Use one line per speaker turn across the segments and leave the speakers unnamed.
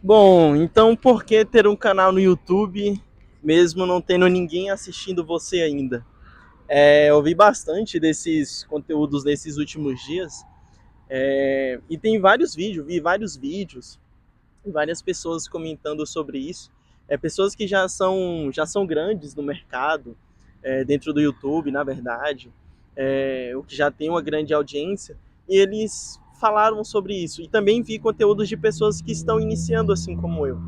Bom, então por que ter um canal no YouTube, mesmo não tendo ninguém assistindo você ainda? Eu vi bastante desses conteúdos nesses últimos dias, e tem vários vídeos, vi vários vídeos, várias pessoas comentando sobre isso. Pessoas que já são grandes no mercado, dentro do YouTube, na verdade, o que já tem uma grande audiência, e eles falaram sobre isso. E também vi conteúdos de pessoas que estão iniciando assim como eu.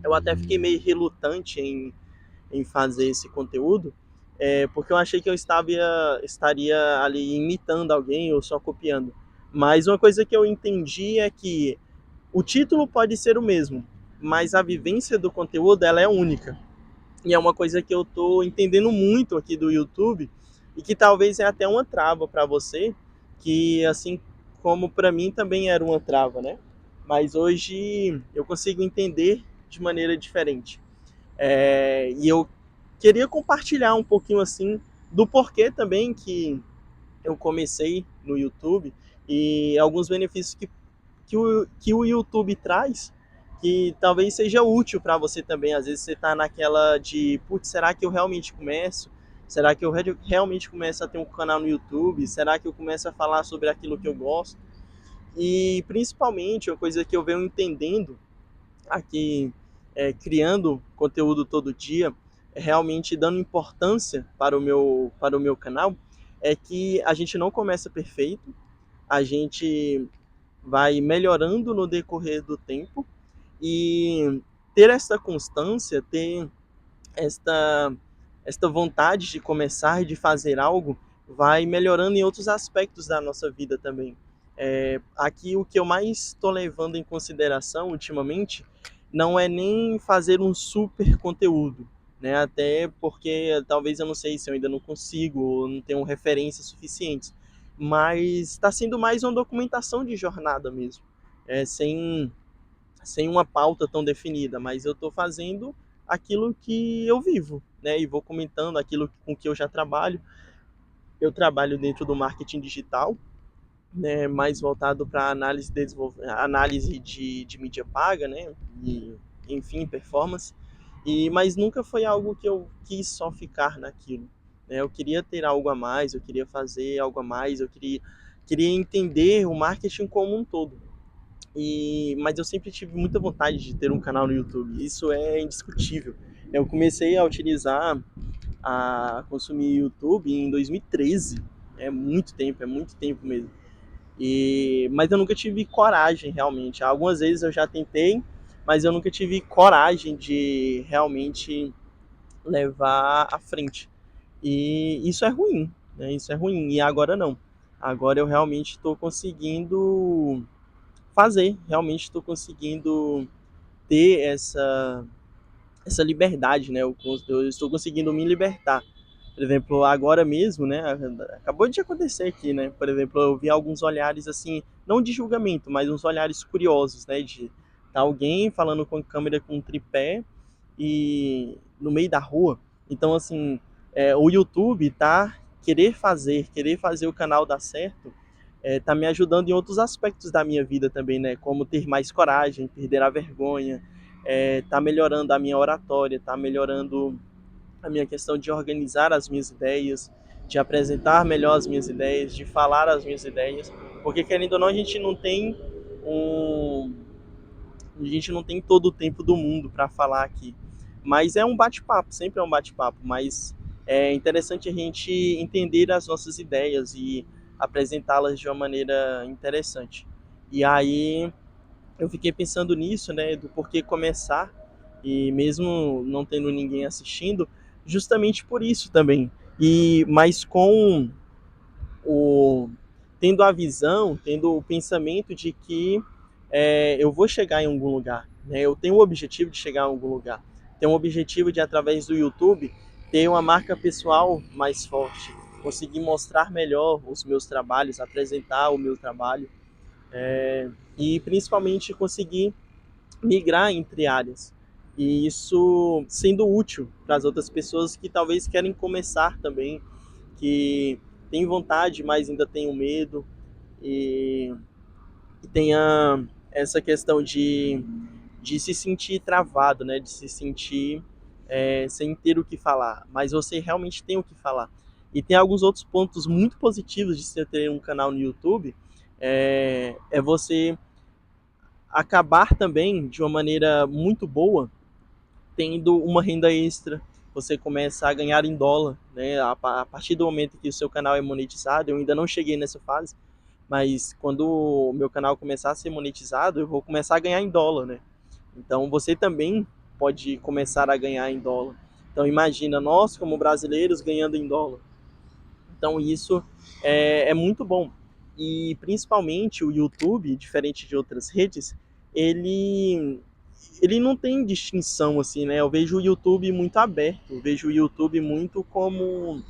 Eu até fiquei meio relutante em fazer esse conteúdo, porque eu achei que eu estaria ali imitando alguém ou só copiando. Mas uma coisa que eu entendi é que o título pode ser o mesmo, mas a vivência do conteúdo ela é única. E é uma coisa que eu estou entendendo muito aqui do YouTube e que talvez é até uma trava para você, que assim como para mim também era uma trava, né? Mas hoje eu consigo entender de maneira diferente. E eu queria compartilhar um pouquinho assim do porquê também que eu comecei no YouTube e alguns benefícios que o YouTube traz que talvez seja útil para você também. Às vezes você está naquela de, putz, será que eu realmente começo? Será que eu realmente começo a ter um canal no YouTube? Será que eu começo a falar sobre aquilo que eu gosto? E principalmente, uma coisa que eu venho entendendo aqui, criando conteúdo todo dia, realmente dando importância para o meu canal, é que a gente não começa perfeito, a gente vai melhorando no decorrer do tempo e ter essa constância, ter esta, esta vontade de começar e de fazer algo, vai melhorando em outros aspectos da nossa vida também. Aqui o que eu mais estou levando em consideração ultimamente não é nem fazer um super conteúdo, né? Até porque talvez eu não sei se eu ainda não consigo ou não tenho referências suficientes, mas está sendo mais uma documentação de jornada mesmo, sem uma pauta tão definida, mas eu estou fazendo aquilo que eu vivo, né? E vou comentando aquilo com que eu já trabalho. Eu trabalho dentro do marketing digital, né? Mais voltado para análise de mídia paga, né? E, enfim, performance. Mas nunca foi algo que eu quis só ficar naquilo, né? Eu queria ter algo a mais, eu queria fazer algo a mais, eu queria entender o marketing como um todo. Mas eu sempre tive muita vontade de ter um canal no YouTube. Isso é indiscutível. Eu comecei a utilizar, a consumir YouTube em 2013. É muito tempo mesmo. Mas eu nunca tive coragem realmente. Algumas vezes eu já tentei, mas eu nunca tive coragem de realmente levar à frente. E isso é ruim, né? Isso é ruim. E agora não. Agora eu realmente estou conseguindo fazer. Realmente estou conseguindo ter essa liberdade, né? Eu estou conseguindo me libertar. Por exemplo, agora mesmo, né? Acabou de acontecer aqui, né? Por exemplo, eu vi alguns olhares assim, não de julgamento, mas uns olhares curiosos, né? De tá alguém falando com a câmera com um tripé e no meio da rua. Então, assim, o YouTube tá querer fazer o canal dar certo, tá me ajudando em outros aspectos da minha vida também, né? Como ter mais coragem, perder a vergonha, tá melhorando a minha oratória, tá melhorando a minha questão de organizar as minhas ideias, de apresentar melhor as minhas ideias, de falar as minhas ideias, porque querendo ou não um, a gente não tem todo o tempo do mundo para falar aqui, mas é um bate-papo, sempre é um bate-papo, mas é interessante a gente entender as nossas ideias e apresentá-las de uma maneira interessante. E aí eu fiquei pensando nisso, né, do porquê começar, e mesmo não tendo ninguém assistindo, justamente por isso também. Mas com o tendo a visão, tendo o pensamento de que eu vou chegar em algum lugar, né? Eu tenho o objetivo de chegar em algum lugar. Tenho o objetivo de, através do YouTube, ter uma marca pessoal mais forte, conseguir mostrar melhor os meus trabalhos, apresentar o meu trabalho, e principalmente conseguir migrar entre áreas. E isso sendo útil para as outras pessoas que talvez querem começar também, que têm vontade, mas ainda têm o medo, e tenha essa questão de se sentir travado, né? De se sentir sem ter o que falar, mas você realmente tem o que falar. E tem alguns outros pontos muito positivos de você ter um canal no YouTube, é você acabar também de uma maneira muito boa tendo uma renda extra. Você começa a ganhar em dólar, né? A partir do momento que o seu canal é monetizado, eu ainda não cheguei nessa fase, mas quando o meu canal começar a ser monetizado, eu vou começar a ganhar em dólar, né? Então você também pode começar a ganhar em dólar. Então imagina nós como brasileiros ganhando em dólar. Então isso é muito bom. E principalmente o YouTube, diferente de outras redes, ele ele não tem distinção assim, né? Eu vejo o YouTube muito aberto, eu vejo o YouTube muito como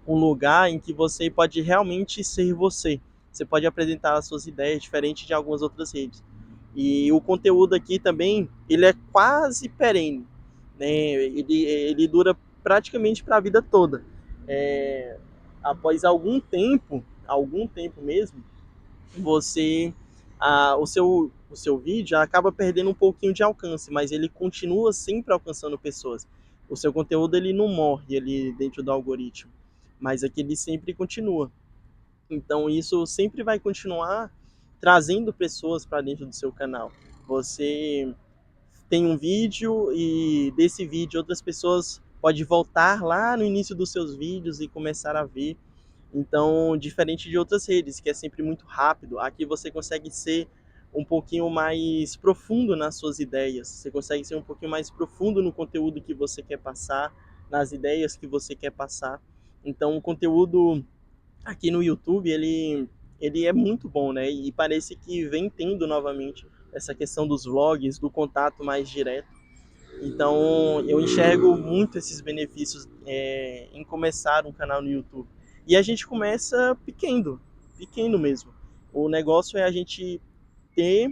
um lugar em que você pode realmente ser você. Você pode apresentar as suas ideias diferente de algumas outras redes. E o conteúdo aqui também, ele é quase perene, né? Ele dura praticamente para a vida toda. Após algum tempo mesmo, você o seu vídeo acaba perdendo um pouquinho de alcance, mas ele continua sempre alcançando pessoas. O seu conteúdo ele não morre ali dentro do algoritmo, mas aqui ele sempre continua. Então isso sempre vai continuar trazendo pessoas para dentro do seu canal. Você tem um vídeo e desse vídeo outras pessoas podem voltar lá no início dos seus vídeos e começar a ver. Então, diferente de outras redes, que é sempre muito rápido, aqui você consegue ser um pouquinho mais profundo nas suas ideias, você consegue ser um pouquinho mais profundo no conteúdo que você quer passar, nas ideias que você quer passar. Então, o conteúdo aqui no YouTube, ele é muito bom, né? E parece que vem tendo novamente essa questão dos vlogs, do contato mais direto. Então, eu enxergo muito esses benefícios em começar um canal no YouTube. E a gente começa pequeno, pequeno mesmo. O negócio é a gente ter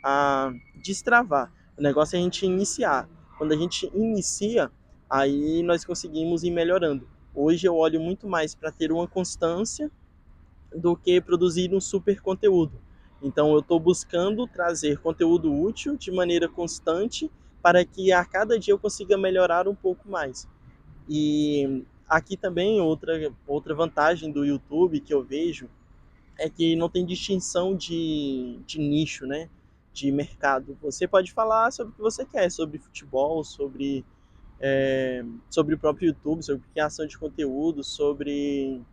a destravar. O negócio é a gente iniciar. Quando a gente inicia, aí nós conseguimos ir melhorando. Hoje eu olho muito mais para ter uma constância do que produzir um super conteúdo. Então eu estou buscando trazer conteúdo útil de maneira constante para que a cada dia eu consiga melhorar um pouco mais. E aqui também outra vantagem do YouTube que eu vejo é que não tem distinção de nicho, né? De mercado. Você pode falar sobre o que você quer, sobre futebol, sobre o próprio YouTube, sobre criação de conteúdo, sobre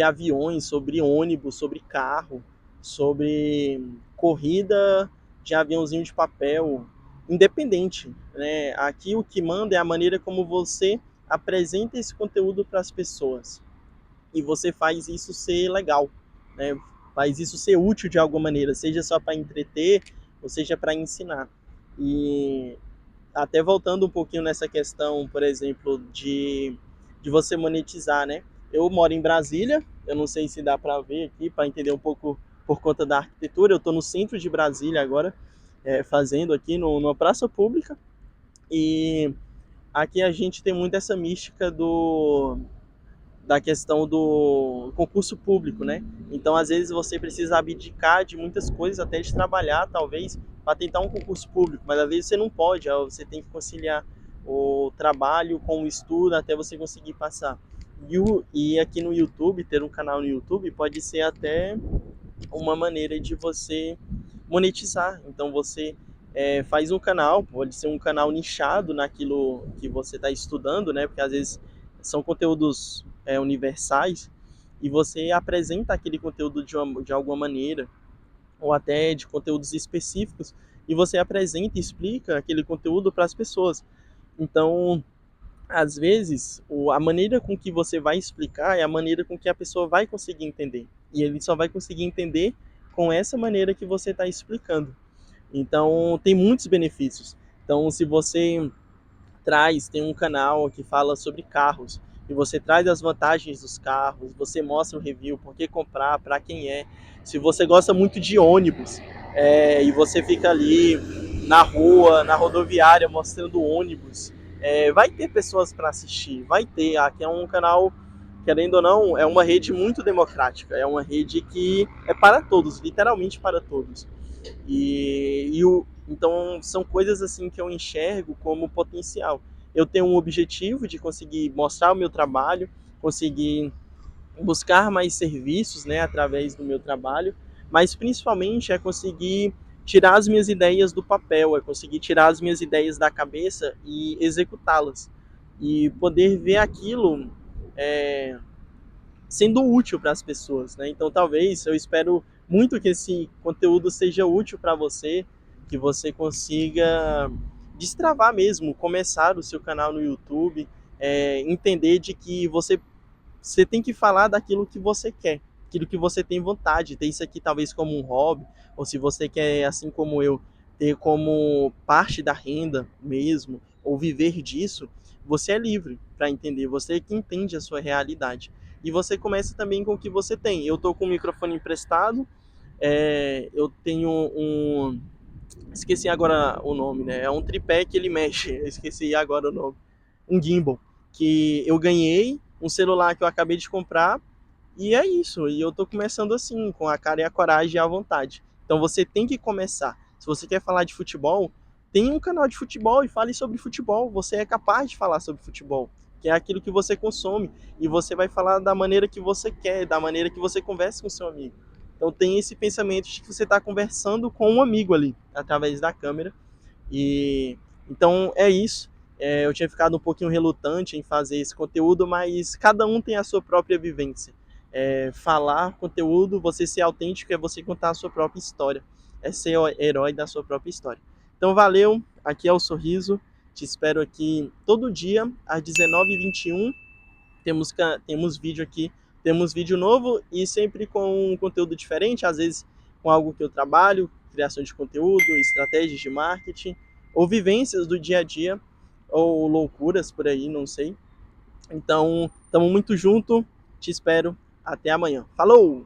aviões, sobre ônibus, sobre carro, sobre corrida de aviãozinho de papel, independente, né? Aqui o que manda é a maneira como você apresenta esse conteúdo para as pessoas e você faz isso ser legal, né? Faz isso ser útil de alguma maneira, seja só para entreter ou seja para ensinar. E até voltando um pouquinho nessa questão, por exemplo, de você monetizar, né? Eu moro em Brasília, eu não sei se dá para ver aqui, para entender um pouco por conta da arquitetura. Eu estou no centro de Brasília agora, fazendo aqui numa praça pública. E aqui a gente tem muito essa mística da questão do concurso público, né? Então, às vezes, você precisa abdicar de muitas coisas, até de trabalhar, talvez, para tentar um concurso público, mas às vezes você não pode, você tem que conciliar o trabalho com o estudo até você conseguir passar. E aqui no YouTube, ter um canal no YouTube pode ser até uma maneira de você monetizar. Então você faz um canal, pode ser um canal nichado naquilo que você está estudando, né? Porque às vezes são conteúdos universais e você apresenta aquele conteúdo de alguma maneira ou até de conteúdos específicos e você apresenta e explica aquele conteúdo para as pessoas. Então, às vezes, a maneira com que você vai explicar é a maneira com que a pessoa vai conseguir entender. E ele só vai conseguir entender com essa maneira que você está explicando. Então, tem muitos benefícios. Então, se você tem um canal que fala sobre carros, e você traz as vantagens dos carros, você mostra o review, por que comprar, para quem é. Se você gosta muito de ônibus, e você fica ali na rua, na rodoviária, mostrando ônibus, vai ter pessoas para assistir, vai ter. Aqui é um canal querendo ou não, é uma rede muito democrática, é uma rede que é para todos, literalmente para todos. Então são coisas assim que eu enxergo como potencial. Eu tenho um objetivo de conseguir mostrar o meu trabalho, conseguir buscar mais serviços, né, através do meu trabalho, mas principalmente é conseguir tirar as minhas ideias do papel, é conseguir tirar as minhas ideias da cabeça e executá-las. E poder ver aquilo é, sendo útil para as pessoas, né? Então, talvez, eu espero muito que esse conteúdo seja útil para você, que você consiga destravar mesmo, começar o seu canal no YouTube, entender de que você tem que falar daquilo que você quer, aquilo que você tem vontade, ter isso aqui talvez como um hobby, ou se você quer, assim como eu, ter como parte da renda mesmo, ou viver disso, você é livre para entender, você é que entende a sua realidade. E você começa também com o que você tem. Eu estou com o microfone emprestado, eu tenho esqueci agora o nome, né? É um tripé que ele mexe, eu esqueci agora o nome. Um gimbal, que eu ganhei, um celular que eu acabei de comprar, e é isso. E eu tô começando assim, com a cara e a coragem e a vontade. Então você tem que começar. Se você quer falar de futebol, tem um canal de futebol e fale sobre futebol. Você é capaz de falar sobre futebol, que é aquilo que você consome. E você vai falar da maneira que você quer, da maneira que você conversa com seu amigo. Então tem esse pensamento de que você está conversando com um amigo ali, através da câmera. E então é isso. Eu tinha ficado um pouquinho relutante em fazer esse conteúdo, mas cada um tem a sua própria vivência. Falar conteúdo, você ser autêntico, é você contar a sua própria história. É ser o herói da sua própria história. Então valeu, aqui é o Sorriso. Te espero aqui todo dia, às 19h21. Temos vídeo aqui, temos vídeo novo e sempre com um conteúdo diferente, às vezes com algo que eu trabalho, criação de conteúdo, estratégias de marketing, ou vivências do dia a dia, ou loucuras por aí, não sei. Então, estamos muito junto, te espero, até amanhã. Falou!